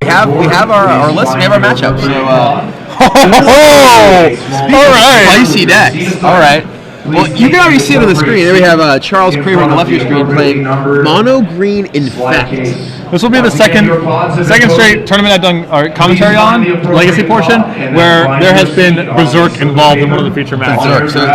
we have our list. We have our matchup. So, all right. Spicy decks. All right. Well, you can already see it on the screen. There we have Charles Kraver on the left of your screen playing Mono Green Infect. This will be the second straight tournament I've done commentary on, Legacy portion, where there has been Berserk involved in one of the feature matches. So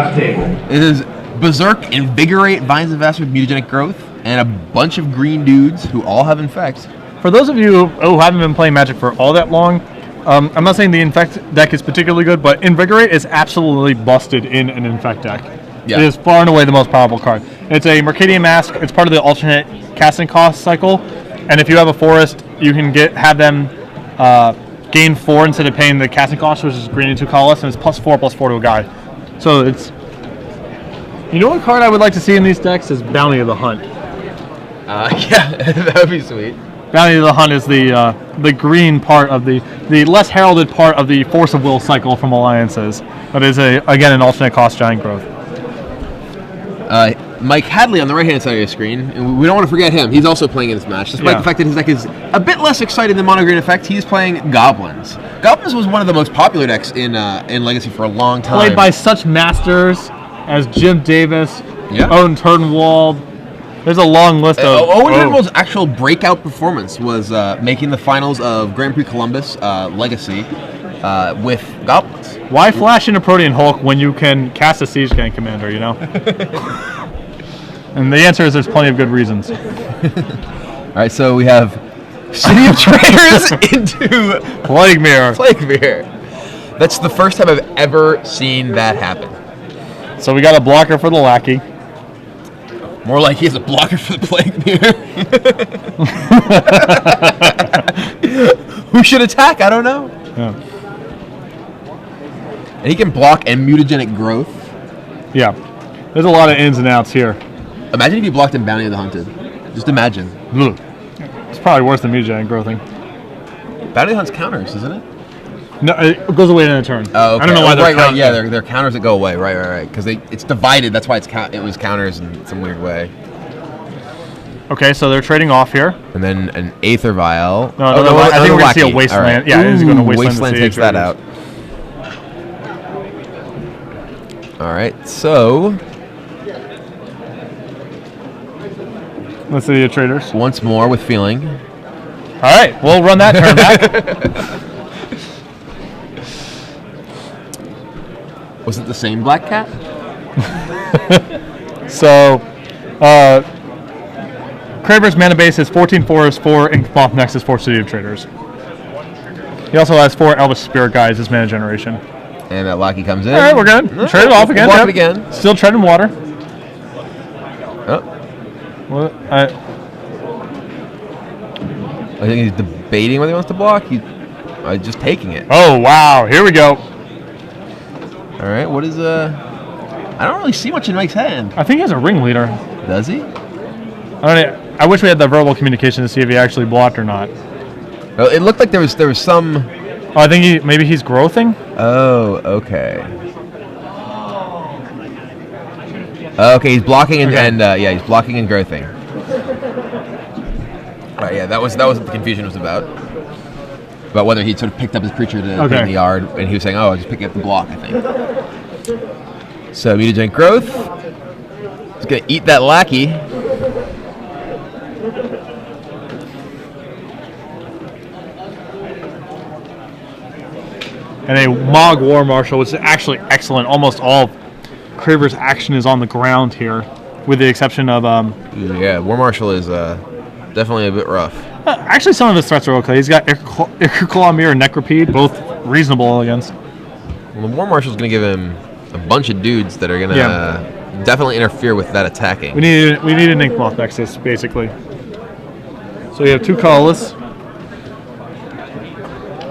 it is Berserk, Invigorate, Vines of Vast with Mutagenic Growth, and a bunch of green dudes who all have Infect. For those of you who haven't been playing Magic for all that long, I'm not saying the Infect deck is particularly good, but Invigorate is absolutely busted in an Infect deck. Yeah. It is far and away the most powerful card. It's a Mercadian Mask. It's part of the alternate casting cost cycle, and if you have a forest, you can have them gain 4 instead of paying the casting cost, which is green and 2 colorless, and it's +4/+4 to a guy. So it's... You know what card I would like to see in these decks is Bounty of the Hunt. Yeah, that would be sweet. Bounty of the Hunt is the green part of the less heralded part of the Force of Will cycle from Alliances. But is again an alternate cost giant growth. Mike Hadley on the right-hand side of your screen, and we don't want to forget him. He's also playing in this match, despite the fact that his deck is a bit less exciting than Mono Green Effect. He's playing Goblins. Goblins was one of the most popular decks in Legacy for a long time. Played by such masters as Jim Davis, Owen Turnwald. There's a long list of... Owen Turnwald's actual breakout performance was making the finals of Grand Prix Columbus Legacy with Goblins. Why flash into Protean Hulk when you can cast a Siege Gang Commander, you know? And the answer is there's plenty of good reasons. All right, so we have City of Traders into Plague Mirror. Plague Mirror. That's the first time I've ever seen that happen. So we got a blocker for the Lackey. More like he has a blocker for the Plague Mirror. Who should attack? I don't know. Yeah. And he can block and Mutagenic Growth. Yeah. There's a lot of ins and outs here. Imagine if you blocked in Bounty of the Hunted. Just imagine. It's probably worse than Mutagenic Growthing. Bounty of the Hunt's counters, isn't it? No, it goes away in a turn. Oh, okay. I don't know why they're right. Yeah, they're counters that go away. Right. Because it's divided. That's why it was counters in some weird way. Okay, so they're trading off here. And then an Aether Vial. No, I think we're going to see a Wasteland. Right. Yeah, he's going to Wasteland takes that out. All right, so let's see the traders once more with feeling. All right, we'll run that turn back. Was it the same Black Cat? So, Kraver's mana base is 14 Forest, 4 Inkmoth Nexus, 4 City of Traders. He also has 4 Elvish Spirit Guides as mana generation. And that Lackey comes in. All right, we're good. Trade it off again. Block it again. Still treading water. Oh. What? I think he's debating whether he wants to block. He's just taking it. Oh, wow. Here we go. All right, what is I don't really see much in Mike's hand. I think he has a ringleader. Does he? I wish we had the verbal communication to see if he actually blocked or not. Well, it looked like there was some. Oh, I think maybe he's growthing. Oh, okay. Okay, he's blocking and he's blocking and growthing. All right, yeah, that was what the confusion was about whether he sort of picked up his creature to put in the yard, and he was saying, "Oh, just picking up the block," I think. So Mutagenic Growth. He's gonna eat that Lackey. And a Mog War Marshal, which is actually excellent. Almost all of Kraver's action is on the ground here, with the exception of... Yeah, War Marshal is definitely a bit rough. Actually, some of his threats are okay. He's got Ichor Claw, Mirror, and Necropede, both reasonable against. Well, the War Marshal's going to give him a bunch of dudes that are going to definitely interfere with that attacking. We need an Inkmoth Nexus, basically. So we have 2 colorless.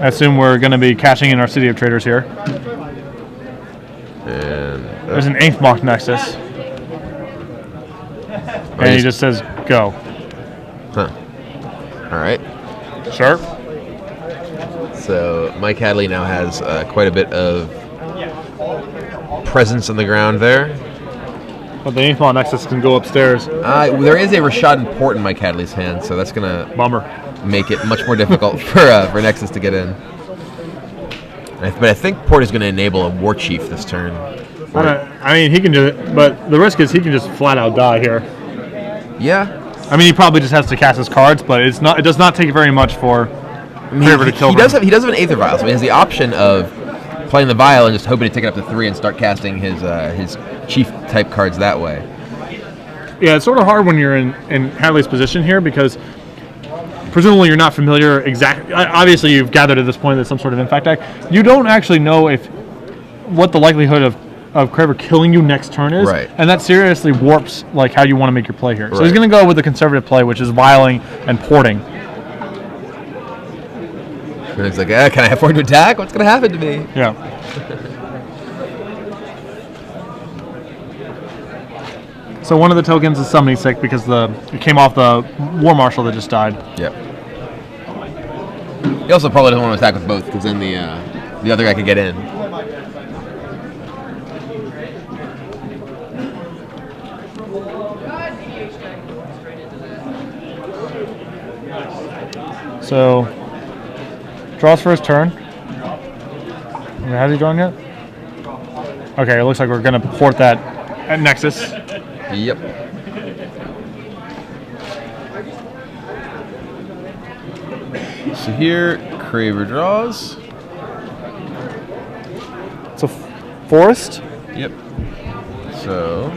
I assume we're going to be cashing in our City of Traders here. And there's an Inkmoth Nexus. And he just says, go. Huh. All right. Sure. So Mike Hadley now has quite a bit of presence on the ground there. But the Inkmoth Nexus can go upstairs. There is a Rashad Port in Mike Hadley's hand, so that's going to... Bummer. make it much more difficult for Nexus to get in. But I think Port is going to enable a War Chief this turn. I mean, he can do it, but the risk is he can just flat out die here. Yeah. I mean, he probably just has to cast his cards, but it's not. It does not take very much for Kraver to kill him. He does have an Aether Vial, so he has the option of playing the Vial and just hoping to take it up to 3 and start casting his Chief type cards that way. Yeah, it's sort of hard when you're in Hadley's position here because presumably you're not familiar exactly. Obviously, you've gathered at this point that some sort of infect deck. You don't actually know what the likelihood of Kraver killing you next turn is, right? And that seriously warps like how you want to make your play here. So he's going to go with the conservative play, which is vialing and porting. And he's like, can I afford to attack? What's going to happen to me? Yeah. So one of the tokens is summoning sick because it came off the War Marshal that just died. Yep. He also probably doesn't want to attack with both because then the other guy could get in. So draws for his turn. Has he drawn yet? Okay, it looks like we're going to port that at Nexus. Yep. So here, Kraver draws. It's a forest? Yep. So...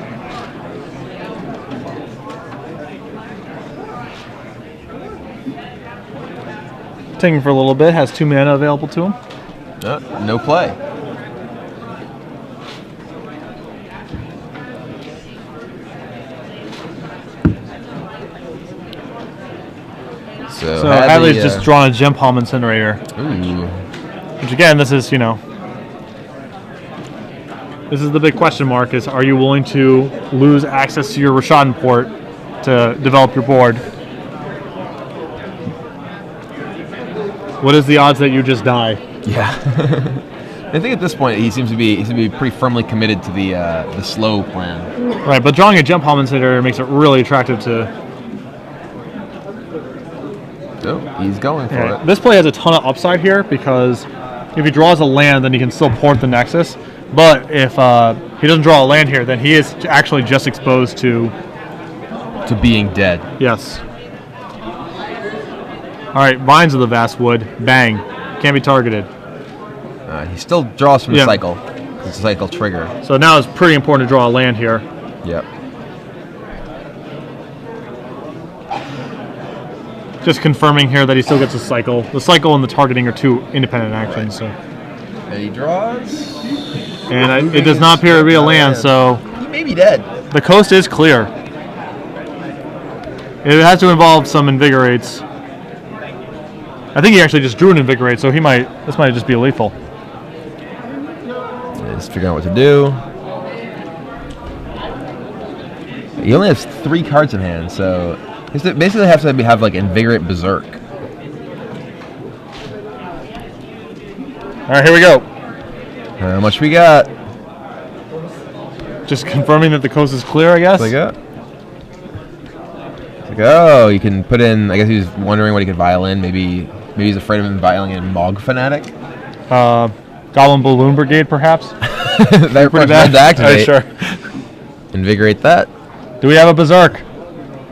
Taking for a little bit, has 2 mana available to him. No play. So Hadley's just drawn a Gem Palm Incinerator. Ooh. Which again, this is, this is the big question mark, is are you willing to lose access to your Rashadan port to develop your board? What is the odds that you just die? Yeah. I think at this point he seems to be pretty firmly committed to the slow plan. Right, but drawing a Gem Palm Incinerator makes it really attractive to... Oh, he's going for it. This play has a ton of upside here because if he draws a land, then he can still port the Nexus. But if he doesn't draw a land here, then he is actually just exposed to being dead. Yes. All right, Vines of the Vast Wood. Bang. Can't be targeted. He still draws from the cycle. It's a cycle trigger. So now it's pretty important to draw a land here. Yep. Just confirming here that he still gets a cycle. The cycle and the targeting are 2 independent actions. So. And he draws. And it does not appear to be a land, so... He may be dead. The coast is clear. It has to involve some Invigorates. I think he actually just drew an Invigorate, so this might just be lethal. Just figuring out what to do. He only has 3 cards in hand, so... He basically has to have like Invigorate Berserk. All right, here we go. How much we got? Just confirming that the coast is clear, I guess. Like, oh, you can put in. I guess he's wondering what he could violin. Maybe he's afraid of him violating in Mog Fanatic. Goblin Balloon Brigade, perhaps. They're pretty bad to activate. Sure. Invigorate that. Do we have a Berserk?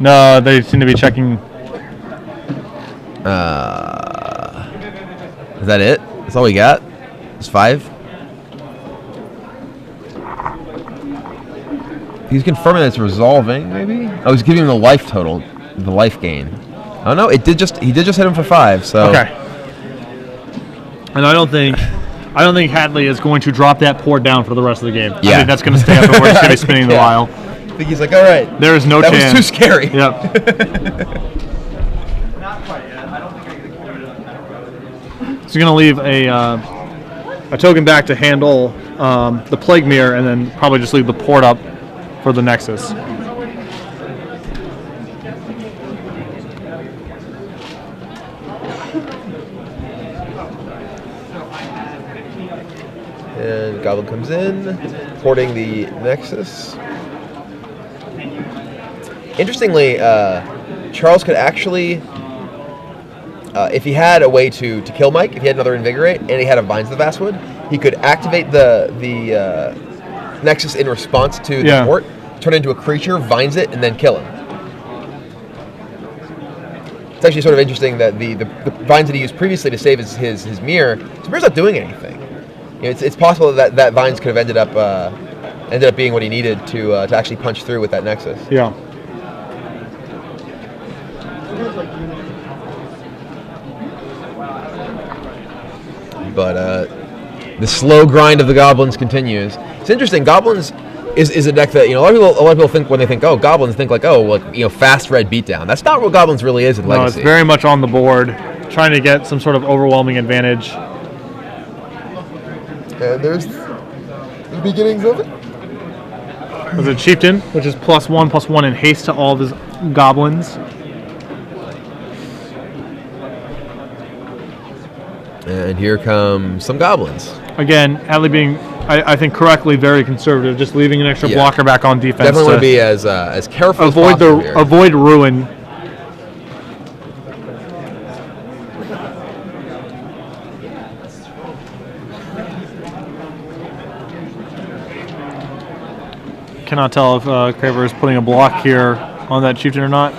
No, they seem to be checking. Is that it? That's all we got? It's 5? He's confirming that it's resolving, maybe? Oh, he's giving him the life total, the life gain. Oh no, he did just hit him for 5, so... Okay. And I don't think Hadley is going to drop that port down for the rest of the game. Yeah. I think that's going to stay up and we're just going to be spinning the while. I think he's like, all right. There is no chance. That was too scary. Yep. Not quite yet. I don't think I can get it. So you're going to leave a token back to handle the Plague Mirror and then probably just leave the port up for the Nexus. And Goblin comes in, porting the Nexus. Interestingly, Charles could actually if he had a way to kill Mike, if he had another Invigorate, and he had a Vines of the Vastwood, he could activate the Nexus in response to the port, turn it into a creature, Vines it, and then kill him. It's actually sort of interesting that the Vines that he used previously to save his mirror, his mirror's not doing anything. You know, it's possible that Vines could have ended up being what he needed to actually punch through with that Nexus. Yeah. But the slow grind of the Goblins continues. It's interesting. Goblins is a deck that, a lot of people think, when they think, oh, Goblins, think like, oh, well, fast red beatdown. That's not what Goblins really is in Legacy. No, it's very much on the board, trying to get some sort of overwhelming advantage. And there's the beginnings of it. There's a Chieftain, which is +1/+1 in haste to all of his Goblins. And here come some Goblins. Again, Hadley being, I think, correctly very conservative, just leaving an extra blocker back on defense. Definitely want to be as careful as possible here. Avoid ruin. Cannot tell if Kraver is putting a block here on that Chieftain or not.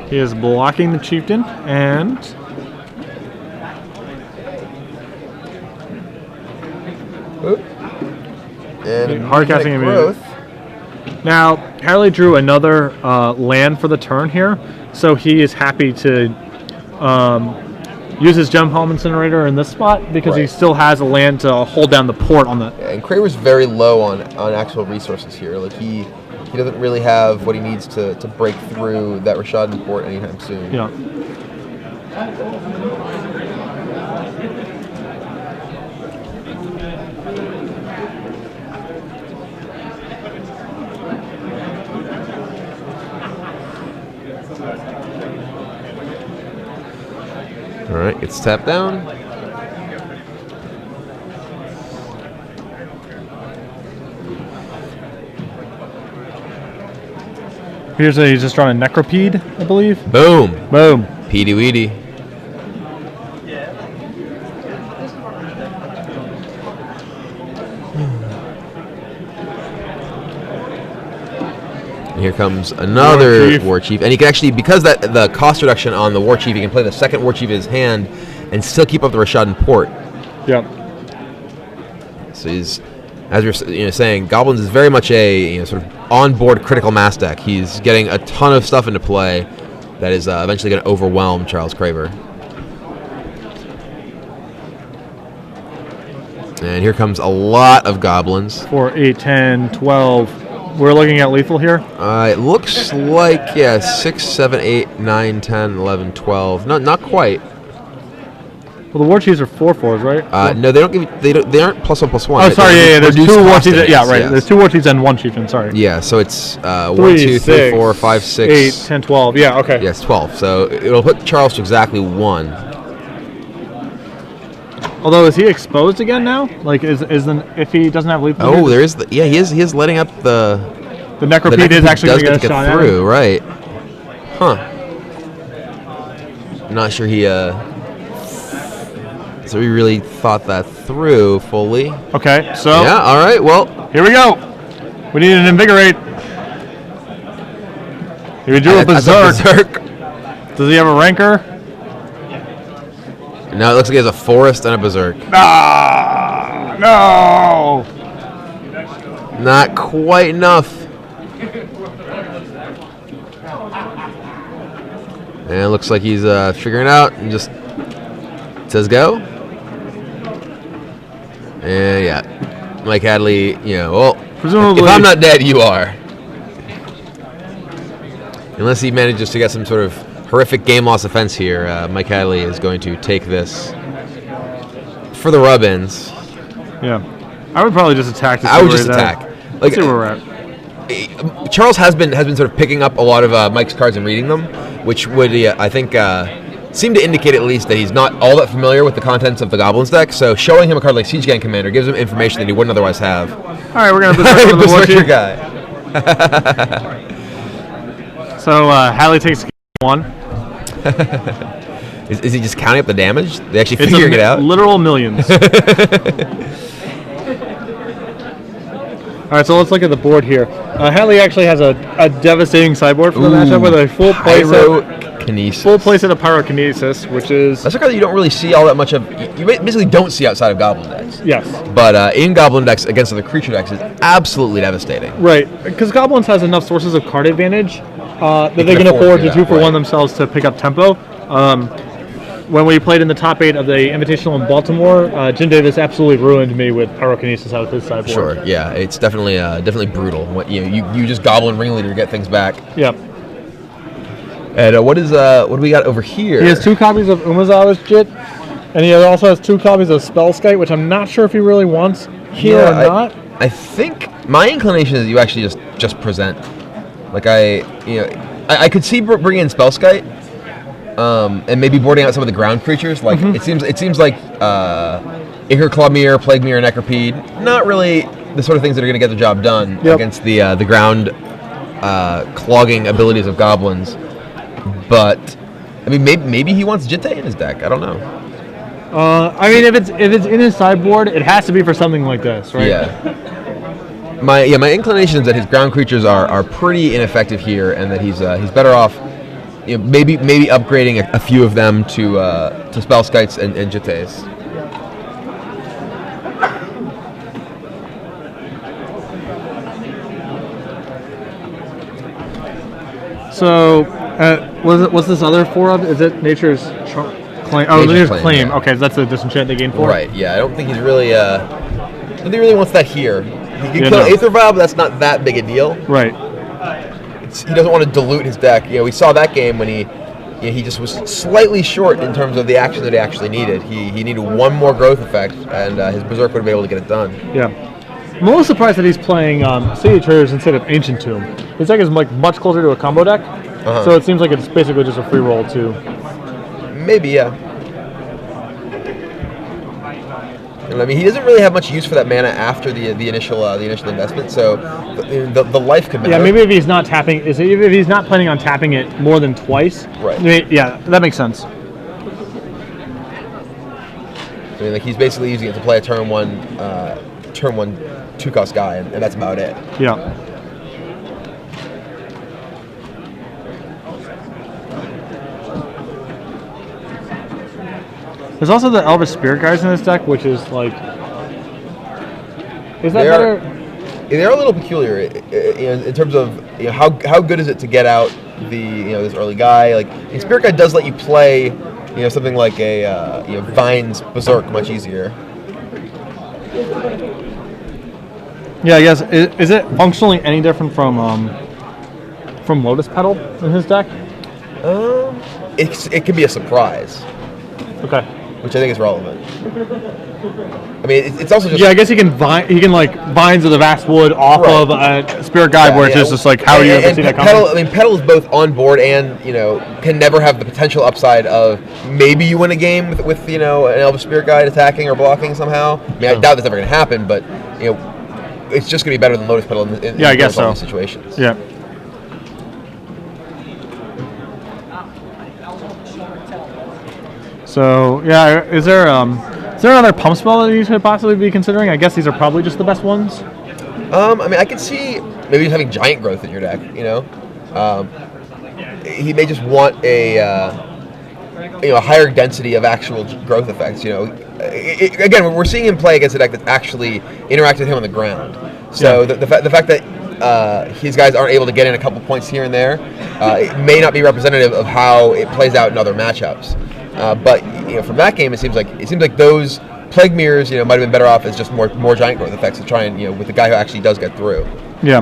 He is blocking the Chieftain, and hard casting growth. Now, Hadley drew another land for the turn here, so he is happy to use his Gem Palm Incinerator in this spot because he still has a land to hold down the port on the. Yeah, and Kraver's very low on actual resources here. Like he doesn't really have what he needs to break through that Rashadan port anytime soon. Yeah. All right, it's tapped down. Here's he's just drawing a Necropede, I believe. Boom. Boom. Petey Weedy. And here comes another War Chief. And he can actually, because the cost reduction on the War Chief, he can play the second War Chief in his hand and still keep up the Rashadan port. Yep. So he's, as you're saying, Goblins is very much a sort of on-board critical mass deck. He's getting a ton of stuff into play that is eventually going to overwhelm Charles Kraver. And here comes a lot of Goblins. 4, 8, 10, 12. We're looking at lethal here? It looks like, 6, 7, 8, 9, 10, 11, 12. Not quite. Well, the War Chiefs are 4/4s, right? No, they aren't +1/+1. Oh, sorry, there's 2 War Chiefs. Yeah, right. Yes. There's 2 War Chiefs and 1 Chieftain, sorry. Yeah, so it's 1, 3, 2, 3, 6, 4, 5, 6. 8, 10, 12. Yeah, okay. Yes, 12. So it'll put Charles to exactly 1. Although, is he exposed again now? Like, if he doesn't have lethal? Oh, there is. He is letting up the. The Necropede is actually going to get through, right? Huh. I'm not sure he. So we really thought that through fully. Okay, so. Yeah. All right. Well, here we go. We need an Invigorate. Here we do a Berserk. Does he have a Rancor? No, it looks like he has a Forest and a Berserk. Ah, no. Not quite enough. And it looks like he's figuring it out and just says go. And yeah, Mike Hadley, well, presumably, if I'm not dead, you are. Unless he manages to get some sort of horrific game loss offense here, Mike Hadley is going to take this for the rub-ins. Yeah, I would probably just attack. I would just attack. Let's see where we're at. Charles has been sort of picking up a lot of Mike's cards and reading them, which would I think seemed to indicate at least that he's not all that familiar with the contents of the Goblins deck. So showing him a card like Siege Gang Commander gives him information that he wouldn't otherwise have. All right, we're gonna berserk on the board Berserker here. guy. So Hadley takes game 1. Is he just counting up the damage? They actually figuring it out? Literal millions. All right, so let's look at the board here. Hadley actually has a devastating sideboard for the matchup with a full playset of Pyrokinesis, which is... That's a card that you don't really see all that much of. You basically don't see outside of Goblin decks. Yes. But in Goblin decks against other creature decks is absolutely devastating. Right, because Goblins has enough sources of card advantage that they can afford to 2-for-1 themselves to pick up tempo. When we played in the top 8 of the Invitational in Baltimore, Jim Davis absolutely ruined me with Pyrokinesis out of his sideboard. Sure, yeah, it's definitely brutal. You just Goblin Ringleader to get things back. Yep. And what do we got over here? He has 2 copies of Umazawa's Jit, and he also has 2 copies of Spellskite, which I'm not sure if he really wants here or not. I think my inclination is you actually just present. Like I could see bringing in Spellskite. And maybe boarding out some of the ground creatures. Like it seems like Ichor Clawmere, Plaguemere, and Necropede. Not really the sort of things that are going to get the job done against the ground clogging abilities of goblins. But I mean, maybe he wants Jitte in his deck. I don't know. I mean, if it's in his sideboard, it has to be for something like this, right? Yeah. My inclination is that his ground creatures are pretty ineffective here, and that he's better off. Maybe upgrading a few of them to Spellskites and Jittes. So, what's this other 4 of? Is it Nature's Claim? Oh, Nature's Claim. Yeah. Okay, so that's the disenchant they gain 4? Right, yeah. I don't think he's really... I think he really wants that here. He can kill Aether Vial, but that's not that big a deal. Right. He doesn't want to dilute his deck. We saw that game when he just was slightly short in terms of the action that he actually needed. He needed one more growth effect, and his Berserk would have been able to get it done. Yeah. I'm a little surprised that he's playing City Traders instead of Ancient Tomb. His deck is much closer to a combo deck, so it seems like it's basically just a free roll too. Maybe, yeah. I mean, he doesn't really have much use for that mana after the initial investment, so the life could matter. Yeah, maybe if he's not tapping, if he's not planning on tapping it more than twice. Right. Yeah, that makes sense. I mean, like he's basically using it to play a turn one 2-cost guy, and that's about it. Yeah. There's also the Elvis Spirit guys in this deck, which is like... Is that better? They're a little peculiar in terms of how good is it to get out this early guy. Like Spirit Guide does let you play something like a Vine's Berserk much easier. Yeah, I guess is it functionally any different from Lotus Petal in his deck? It can be a surprise. Okay. Which I think is relevant. I mean, it's also just... Yeah, I guess he can Vines of the Vast Wood off of a Spirit Guide, where it's just like, how do you ever see that coming? Petal is both on board and, can never have the potential upside of maybe you win a game with an Elvis Spirit Guide attacking or blocking somehow. I mean, I doubt that's ever going to happen, but, it's just going to be better than Lotus Petal in I guess so. situations. Yeah. So yeah, is there another pump spell that you should possibly be considering? I guess these are probably just the best ones. I mean, I could see maybe just having Giant Growth in your deck. He may just want a higher density of actual growth effects. Again, we're seeing him play against a deck that actually interacts with him on the ground. So the fact that his guys aren't able to get in a couple points here and there, it may not be representative of how it plays out in other matchups. But from that game, it seems like those Plague Mirrors, might have been better off as just more Giant Growth effects to try and with the guy who actually does get through. Yeah.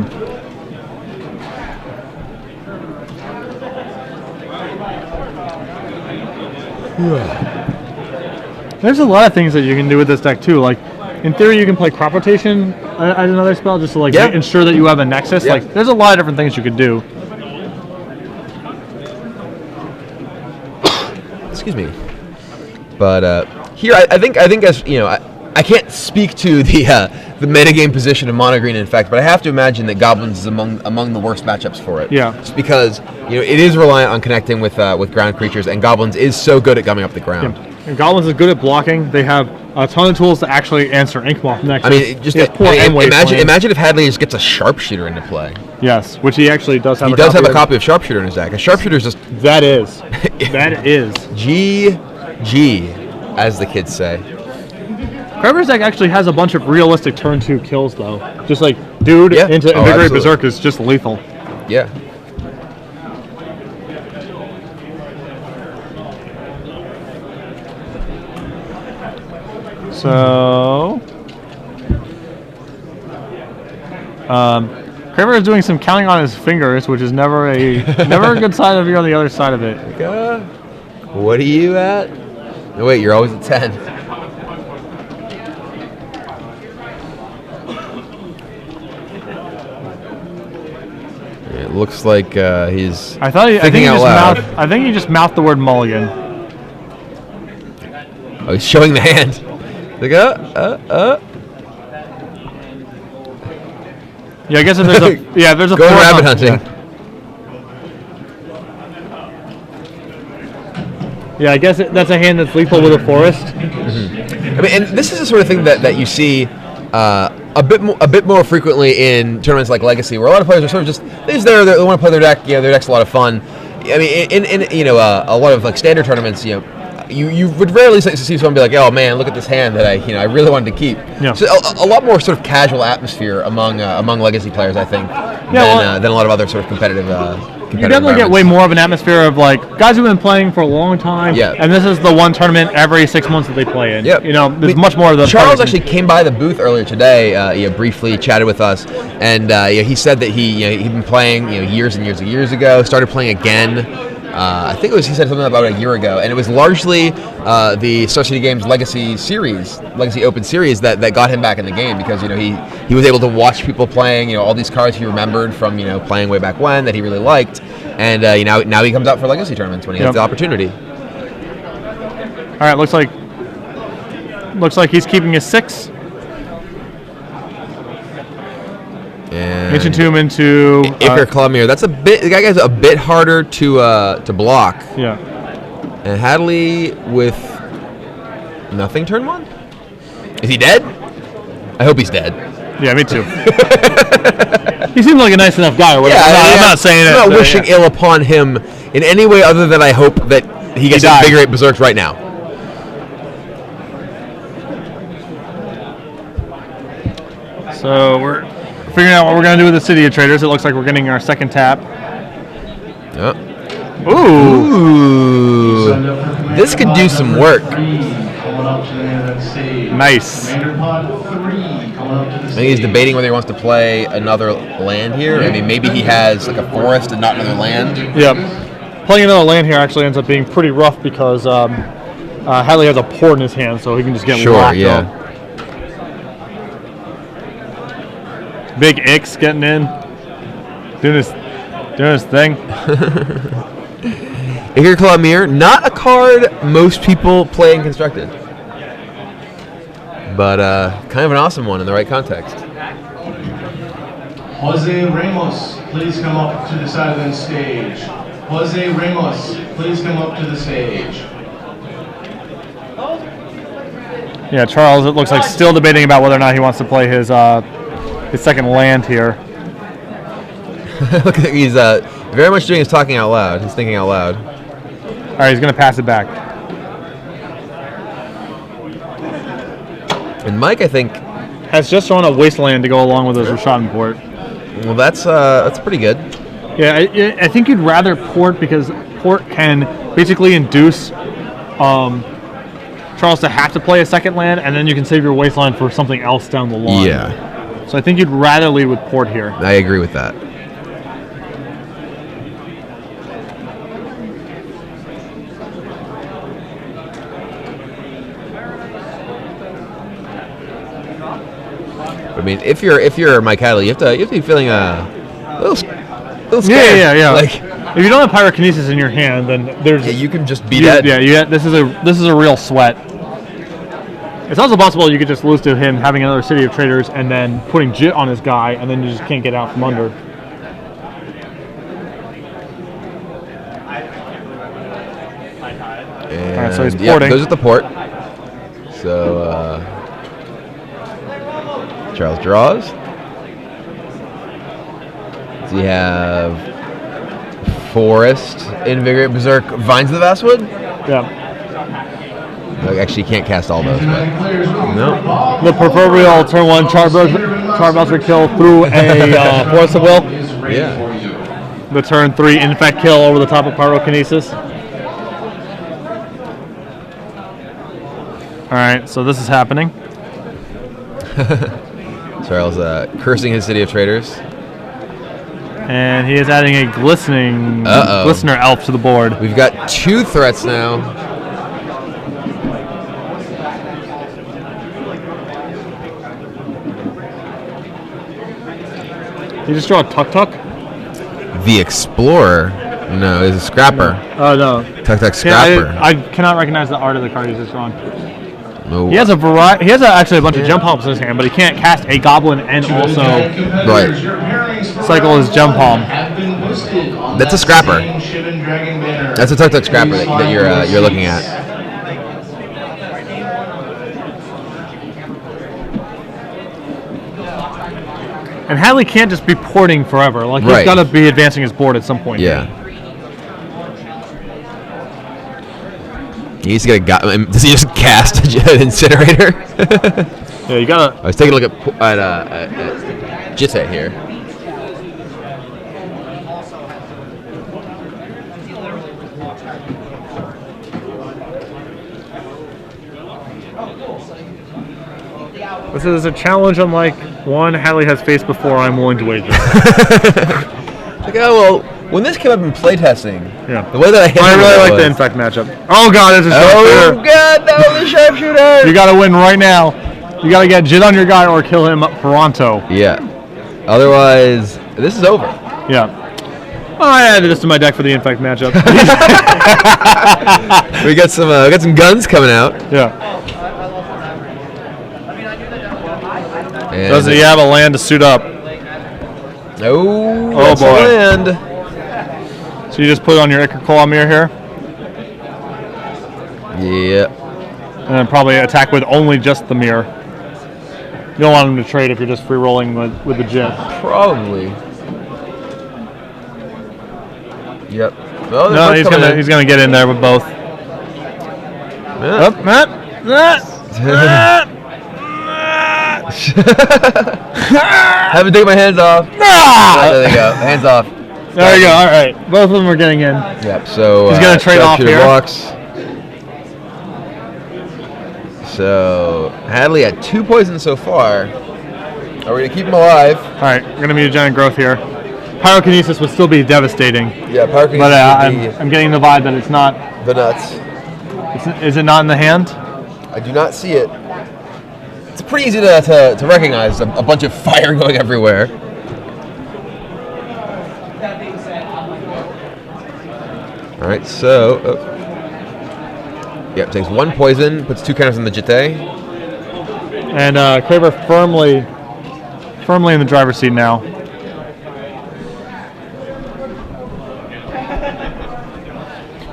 There's a lot of things that you can do with this deck too. Like, in theory, you can play Crop Rotation as another spell just to ensure that you have a Nexus. Yeah. Like, there's a lot of different things you could do. Excuse me. But here, I think as you know, I can't speak to the metagame position of mono green Infect, but I have to imagine that Goblins is among the worst matchups for it. Yeah. Just because it is reliant on connecting with ground creatures, and Goblins is so good at gumming up the ground. Yeah. And Goblins is good at blocking. They have a ton of tools to actually answer Inkmoth next. I mean, imagine if Hadley just gets a Sharpshooter into play. Yes, which he actually does have. He does have a copy of Sharpshooter in his deck. A Sharpshooter is just that is GG, as the kids say. Kraver's deck actually has a bunch of realistic turn 2 kills though. Just like dude into Invigorate Berserk is just lethal. Yeah. So, Kraver is doing some counting on his fingers, which is never a good sign if you're on the other side of it. What are you at? No, wait, you're always at 10. It looks like he's. I think he just mouthed the word mulligan. Oh, he's showing the hand. Like, Yeah, I guess if there's a there's a going rabbit hunting. Yeah, I guess that's a hand that's lethal with a forest. Mm-hmm. I mean, and this is the sort of thing that you see a bit more frequently in tournaments like Legacy, where a lot of players are sort of just they want to play their deck. Their deck's a lot of fun. I mean, in a lot of like standard tournaments, you would rarely see someone be like, "Oh man, look at this hand that I really wanted to keep." Yeah. So a lot more sort of casual atmosphere among Legacy players, I think, than a lot of other sort of competitive. You definitely get way more of an atmosphere of like guys who've been playing for a long time, and this is the one tournament every 6 months that they play in. Yep. There's much more of the. Charles actually came by the booth earlier today. Briefly chatted with us, and he said that he'd been playing years and years ago. Started playing again. I think he said something about a year ago, and it was largely the Star City Games Legacy Open Series that got him back in the game, because he was able to watch people playing all these cards he remembered from playing way back when that he really liked, and now he comes out for Legacy tournaments when he has the opportunity. All right, looks like he's keeping his 6. Ancient Tomb into Iker Klamir. That's the guy's a bit harder to block. Yeah. And Hadley with nothing turn 1? Is he dead? I hope he's dead. Yeah, me too. He seems like a nice enough guy. Or whatever. I'm not saying it. I'm not wishing ill upon him in any way other than I hope that he gets Invigorate Berserk right now. So we're figuring out what we're going to do with the City of Traders. It looks like we're getting our second tap. Yep. Ooh. This could do some work. Nice. I think he's debating whether he wants to play another land here. I mean, maybe he has like a forest and not another land. Yep. Playing another land here actually ends up being pretty rough because Hadley has a port in his hand, so he can just get locked up. Big Ix getting in, doing his thing. Iker Klamir, not a card most people play in Constructed, but kind of an awesome one in the right context. Jose Ramos, please come up to the side of the stage. Jose Ramos, please come up to the stage. Yeah, Charles, it looks like still debating about whether or not he wants to play his second land here. Look, he's very much doing his talking out loud. He's thinking out loud. All right, he's going to pass it back. And Mike, I think, has just thrown a wasteland to go along with his Rashadan port. Well, that's pretty good. Yeah, I think you'd rather port because port can basically induce Charles to have to play a second land, and then you can save your wasteland for something else down the line. Yeah. So I think you'd rather lead with port here. I agree with that. I mean, if you're Mike Hadley, you have to be feeling a little scared. Yeah. Like, If you don't have Pyrokinesis in your hand, then there's you can just be dead. Yeah. This is a real sweat. It's also possible you could just lose to him having another City of Traders and then putting Jit on his guy, and then you just can't get out from under. And Alright, so he's porting. Goes with the port. So Charles draws. Does he have Forest, Invigorate, Berserk, Vines of the Vastwood? Yeah. Actually, you can't cast all those. But no. The proverbial turn 1 Charbelcher kill through a Force of Will. Yeah. The turn 3 Infect kill over the top of Pyrokinesis. Alright, so this is happening. Charles cursing his City of Traders. And he is adding a Glistener Elf to the board. We've got 2 threats now. You just draw a Tuk-Tuk? The Explorer. No, it's a Scrapper. Oh, no. Tuk-Tuk Scrapper. I cannot recognize the art of the card he's just drawn. No. He has actually a bunch of Gem Palms in his hand, but he can't cast a Goblin and also cycle his Gem Palm. That's a Scrapper. That's a Tuk-Tuk Scrapper that you're looking at. And Hadley can't just be porting forever. Like, he's got to be advancing his board at some point. Yeah. He's gonna does he just cast an Incinerator? Yeah, you gotta. I was taking a look at Jitte here. This is a challenge unlike one Hadley has faced before. I'm willing to wager. Like, oh well, when this came up in playtesting, the way that I really like the Infect matchup. Oh god, it's a sharpshooter. Oh god, no, the sharpshooter! You gotta win right now. You gotta get Jit on your guy or kill him up pronto. Yeah. Otherwise, this is over. Yeah. I added this to my deck for the Infect matchup. we got some guns coming out. Yeah. And does he have a land to suit up? Oh boy. Land. So you just put it on your Ichor Claw Mirror here? Yeah. And then probably attack with only just the mirror. You don't want him to trade if you're just free rolling with the Jit. Probably. Yep. Oh, no, he's gonna get in there with both. Haven't taken my hands off. There they go. Hands off. There you go. All right. Both of them are getting in. Yep. So he's gonna trade off here. Blocks. So Hadley had 2 poisons so far. Are we gonna keep him alive? All right. We're gonna Mutagen Growth here. Pyrokinesis would still be devastating. Yeah, Pyrokinesis. But I'm getting the vibe that it's not. The nuts. Is it not in the hand? I do not see it. It's pretty easy to recognize a bunch of fire going everywhere. All right, so yep, takes 1 poison, puts 2 counters on the Jitte. And Kraver firmly in the driver's seat now.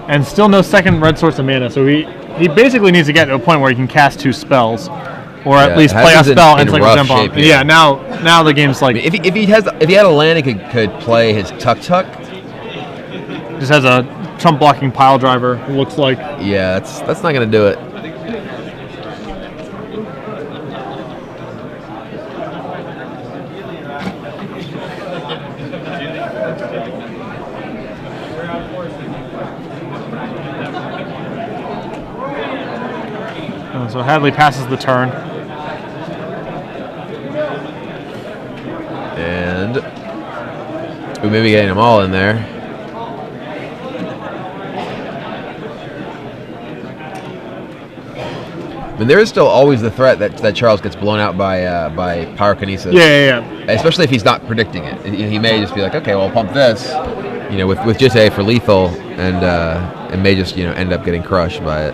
And still no second red source of mana, so he basically needs to get to a point where he can cast 2 spells. Or at least play a spell and cycle Gem Bomb. Yeah, now the game's like. If he had a land, he could play his Tuk-Tuk. Just has a chump blocking pile driver. It looks like. Yeah, that's not gonna do it. So Hadley passes the turn. And we may be getting them all in there. I mean, there is still always the threat that Charles gets blown out by Pyrokinesis. Yeah. Especially if he's not predicting it. He may just be like, okay, well, I'll pump this. with just A for lethal, and it may just end up getting crushed by it.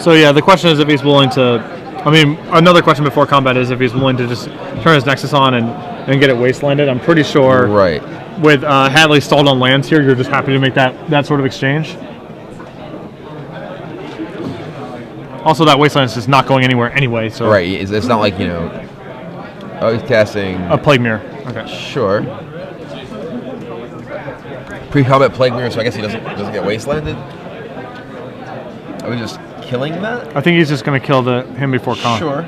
So yeah, the question is if he's willing to. I mean, another question before combat is if he's willing to just turn his Nexus on and get it wastelanded. I'm pretty sure. Right. With Hadley stalled on lands here, you're just happy to make that sort of exchange. Also, that wasteland is just not going anywhere anyway. So right, it's not like Oh, he's casting a Plague Mirror. Okay. Sure. Pre-combat Plague Mirror, so I guess he doesn't get wastelanded. Are we just killing that? I think he's just going to kill him before con. Sure.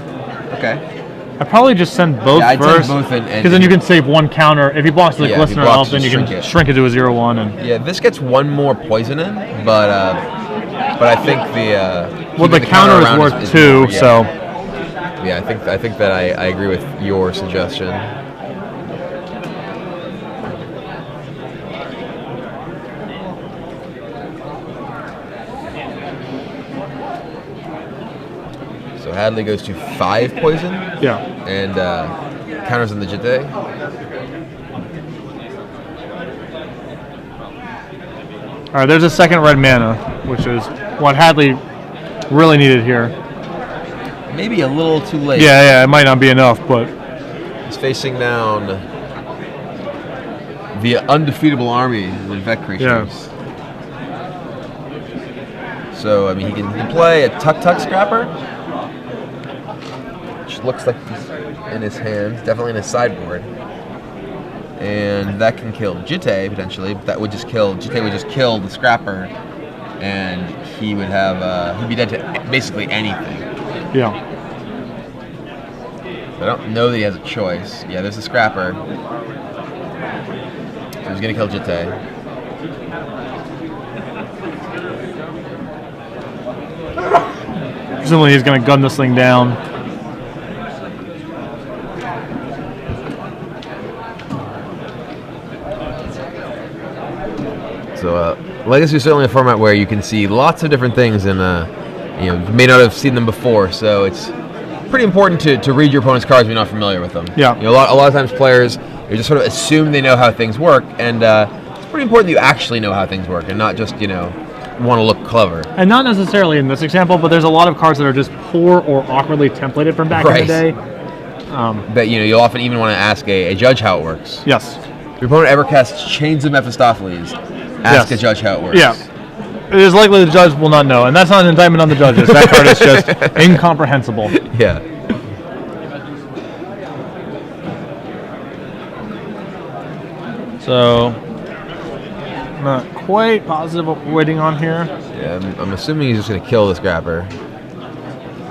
Okay. I'd probably just send both first, because then you can save one counter. If he blocks the Glistener Elf, then you can shrink it to a 0/1. And yeah, this gets one more poison in, but I think the counter is worth 2, so yeah, I think that I agree with your suggestion. So Hadley goes to 5 poison. Yeah. And counters in the Jite. All right, there's a second red mana, which is what Hadley really needed here. Maybe a little too late. Yeah, it might not be enough, but he's facing down the undefeatable army of Infect creatures. Yeah. So I mean, he can play a Tuk Scrapper, which looks like he's in his hand, definitely in his sideboard, and that can kill Jite potentially. But that would just kill Jite. Would just kill the Scrapper, and he would have he'd be dead to basically anything. Yeah. I don't know that he has a choice. Yeah, there's a Scrapper. So he's gonna kill Jite. Presumably he's going to gun this thing down. So Legacy is certainly a format where you can see lots of different things, and you may not have seen them before. So it's pretty important to read your opponent's cards when you're not familiar with them. Yeah. A lot of times players just sort of assume they know how things work, and it's pretty important that you actually know how things work and not just want to look clever. And not necessarily in this example, but there's a lot of cards that are just poor or awkwardly templated from back in the day. But you'll often even want to ask a judge how it works. Yes. If your opponent ever casts Chains of Mephistopheles, ask a judge how it works. Yeah. It is likely the judge will not know, and that's not an indictment on the judges. That card is just incomprehensible. Yeah. So, not quite positive what we're waiting on here. Yeah, I'm assuming he's just going to kill the Scrapper.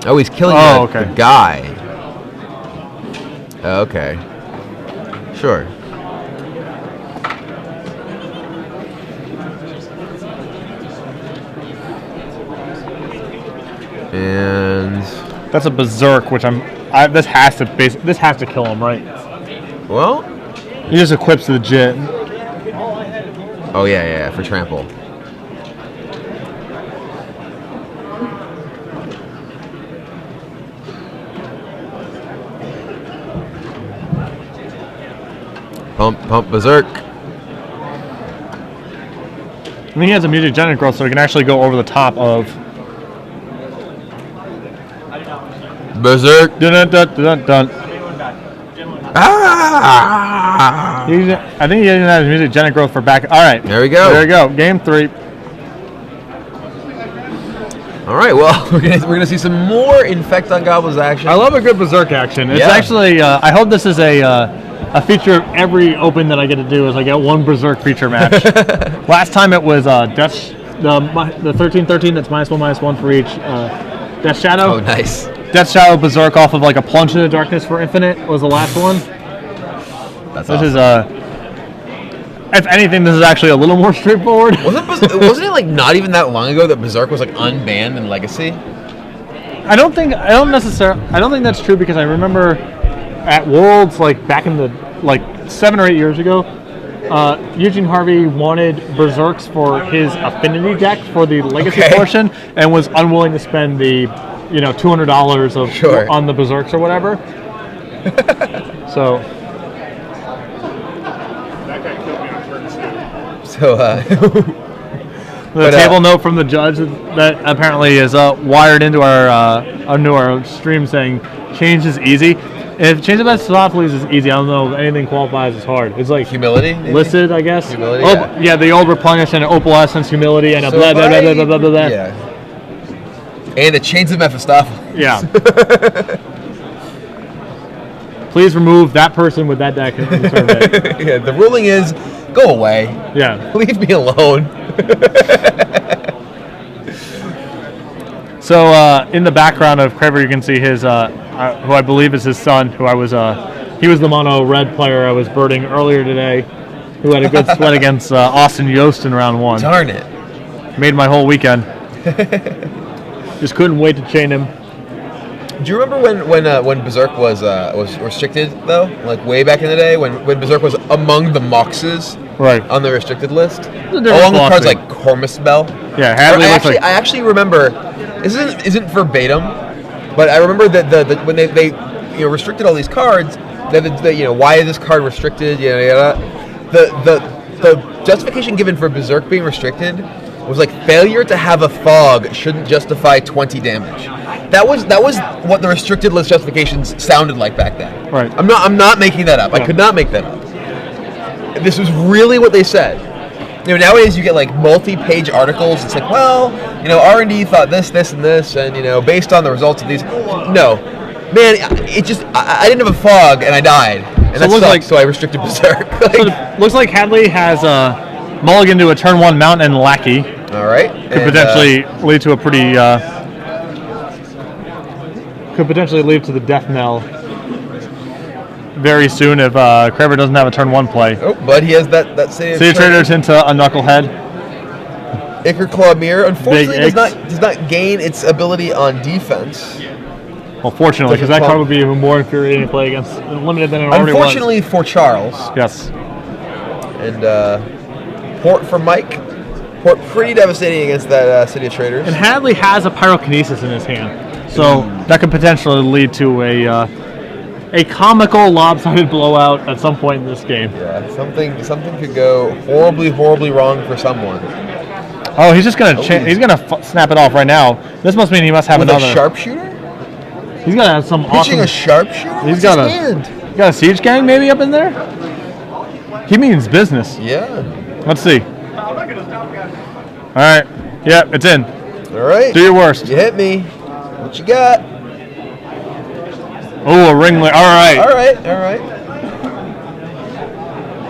Oh, he's killing the guy. Okay. Sure. And that's a Berserk, which this has to kill him, right? Well, he just equips the Jit. Oh yeah, for trample. Pump Berserk. I mean, he has a mutagenic growth, so he can actually go over the top of Berserk. Dun dun dun dun. Ah! I think he even has mutagenic growth for back. All right. There we go. Game 3. All right. Well, we're gonna see some more Infect on Goblins action. I love a good Berserk action. It's actually. I hope this is a feature of every open that I get to do. Is I get one Berserk feature match. Last time it was Dutch, the 13/13. That's -1/-1 for each. Death Shadow. Oh, nice. Death Shadow Berserk off of like a Plunge into Darkness for Infinite was the last one. That's this awesome. is if anything, this is actually a little more straightforward. Wasn't it like not even that long ago that Berserk was like unbanned in Legacy? I don't think that's true, because I remember at Worlds, like back in the 7 or 8 years ago, Eugene Harvey wanted Berserks for his affinity deck for the Legacy portion, and was unwilling to spend the $200 on the Berserks or whatever. So. So, The table note from the judge that apparently is wired into our stream saying change is easy. If change about softly is easy, I don't know if anything qualifies as hard. It's like humility, maybe? listed, I guess. Humility, yeah, the old replenish and opalescence, humility, and a blah blah blah blah blah blah blah. Yeah. And the chains of Mephistopheles. Yeah. Please remove that person with that deck and return it. Yeah, the ruling is go away. Yeah. Leave me alone. So in the background of Kraver, you can see his, who I believe is his son, he was the mono red player I was birding earlier today, who had a good sweat against Austin Yost in round 1. Darn it. Made my whole weekend. Just couldn't wait to chain him. Do you remember when Berserk was restricted though? Like way back in the day when Berserk was among the Moxes on the restricted list, along with cards like Cormus Bell. Yeah, Hadley I actually remember. This isn't verbatim, but I remember that when they restricted all these cards, why is this card restricted? The justification given for Berserk being restricted was like failure to have a fog shouldn't justify 20 damage. That was what the restricted list justifications sounded like back then. Right. I'm not making that up. Yeah. I could not make that up. This was really what they said. Nowadays you get like multi-page articles. It's like, well, R&D thought this, and this, and based on the results of these. No, man, it just I didn't have a fog and I died, and that sucked. So I restricted Berserk. So it looks like Hadley has mulligan to a turn 1 mount and lackey. All right, Could potentially lead to a pretty. Could potentially lead to the death knell very soon if Kraver doesn't have a turn 1 play. Oh, but he has that City of Traders into a knucklehead. Ichor Claw Mirror, unfortunately, does not gain its ability on defense. Well, fortunately, because that card would be even more infuriating to play against limited than it already was. Unfortunately for Charles. Yes. And Port for Mike. Port pretty devastating against that City of Traders. And Hadley has a Pyrokinesis in his hand. So that could potentially lead to a comical lopsided blowout at some point in this game. Yeah, something could go horribly, horribly wrong for someone. Oh, he's just gonna he's gonna snap it off right now. This must mean he must have another sharpshooter. He's gonna have some pitching awesome a sharpshooter. He's got a siege gang maybe up in there. He means business. Yeah. Let's see. All right. Yeah, it's in. All right. Do your worst. You hit me. What you got? Oh, a ring. All right. All right.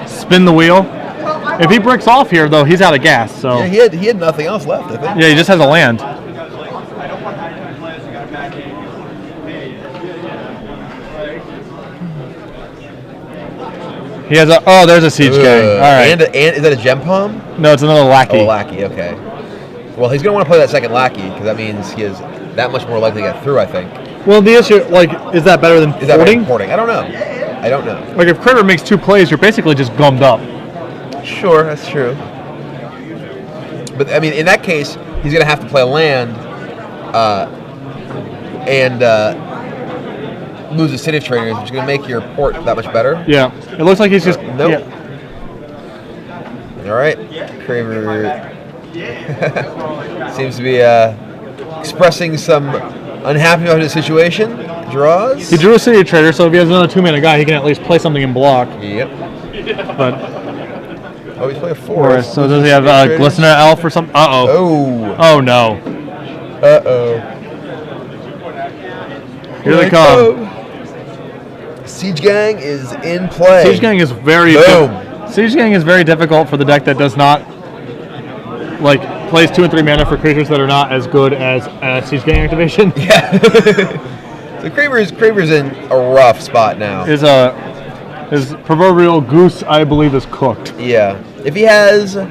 Spin the wheel. If he bricks off here, though, he's out of gas. So yeah, he had nothing else left, I think. Yeah, he just has a land. He has there's a siege gang. All right. And is that a gem palm? No, it's another lackey. Oh, lackey. Okay. Well, he's gonna want to play that second lackey because that means he is that much more likely to get through, I think. Well, the issue, is that better than porting? Is that better than porting? I don't know. Like, if Kraver makes 2 plays, you're basically just gummed up. Sure, that's true. But, I mean, in that case, he's going to have to play a land and lose the City of Traders, which is going to make your port that much better. Yeah. It looks like he's just... Nope. Yeah. All right. Kraver seems to be expressing some unhappy about his situation. Draws. He drew a City of Trader, so if he has another 2-mana guy, he can at least play something in block. Yep. But he's playing a forest. So does he have Glistener Elf or something? Oh no. Here they come. Siege Gang is in play. Siege Gang is very Siege Gang is very difficult for the deck that does not plays 2 and 3 mana for creatures that are not as good as Siege Gang activation. Yeah. So Kraver's in a rough spot now. His proverbial goose, I believe, is cooked. Yeah. If he has an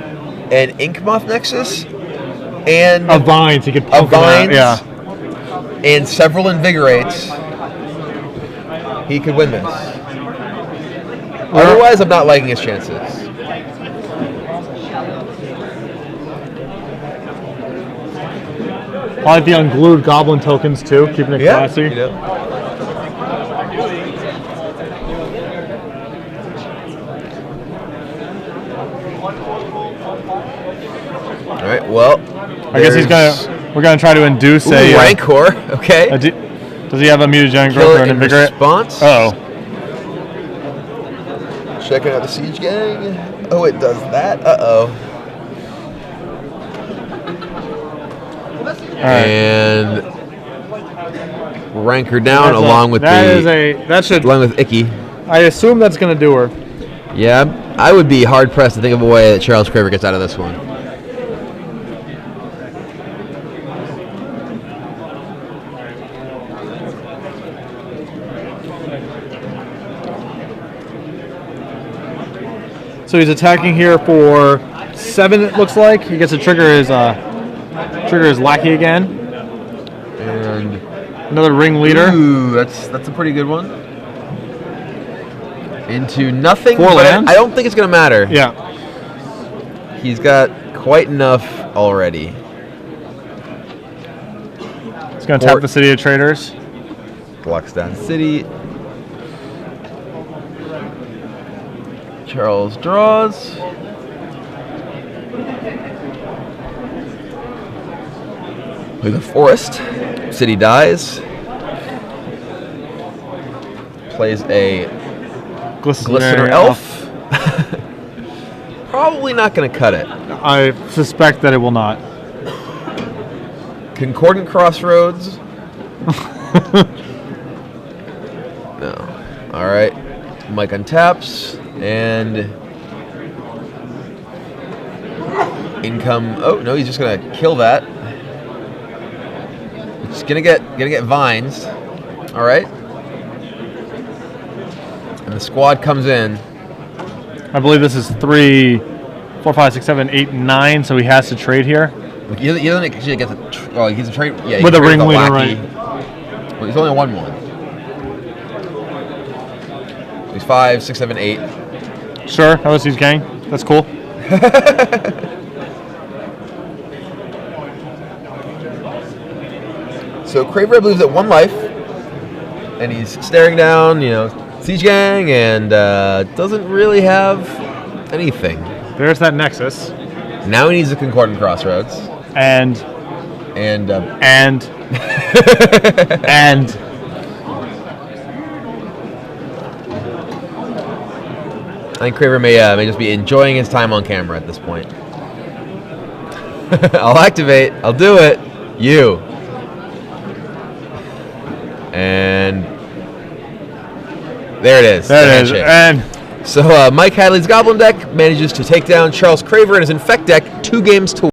Inkmoth Nexus and a Vines, he could pump Vines, yeah, and several Invigorates, he could win this. Otherwise, I'm not liking his chances. I like the unglued goblin tokens too, keeping it classy. well, I guess we're gonna try to induce a Rancor. Okay. Does he have a mutagenic growth or an invigorate? Response. Oh. Checking out the Siege Gang. Oh, it does that. Uh-oh. Right. And Rancor down along with along with Icky. I assume that's gonna do her. Yeah, I would be hard pressed to think of a way that Charles Kraver gets out of this one. So he's attacking here for 7. It looks like he gets to trigger his lackey again. And another ring leader. Ooh, that's a pretty good one. Into nothing. 4 lands. I don't think it's gonna matter. Yeah. He's got quite enough already. He's gonna tap the City of Traders. Blocks down City. Charles draws. Play the Forest. City dies. Plays a Glistener Elf. Probably not going to cut it. I suspect that it will not. Concordant Crossroads. No. All right. Mike untaps. And income. Oh no, he's just gonna kill that. It's gonna get vines. All right. And the squad comes in. I believe this is 3, 4, 5, 6, 7, 8, 9. So he has to trade here. He doesn't actually get to. Well, he's a trade. Yeah, with a ring leader, right? Well, he's only a 1/1. He's 5, 6, 7, 8. Sure, that was his gang. That's cool. So Kraver believes at 1 life, and he's staring down, Siege Gang, and doesn't really have anything. There's that Nexus. Now he needs a Concordant Crossroads. And. I think Kraver may just be enjoying his time on camera at this point. I'll activate. I'll do it. You. And there it is. There it is. And so Mike Hadley's Goblin deck manages to take down Charles Kraver and his Infect deck 2 games to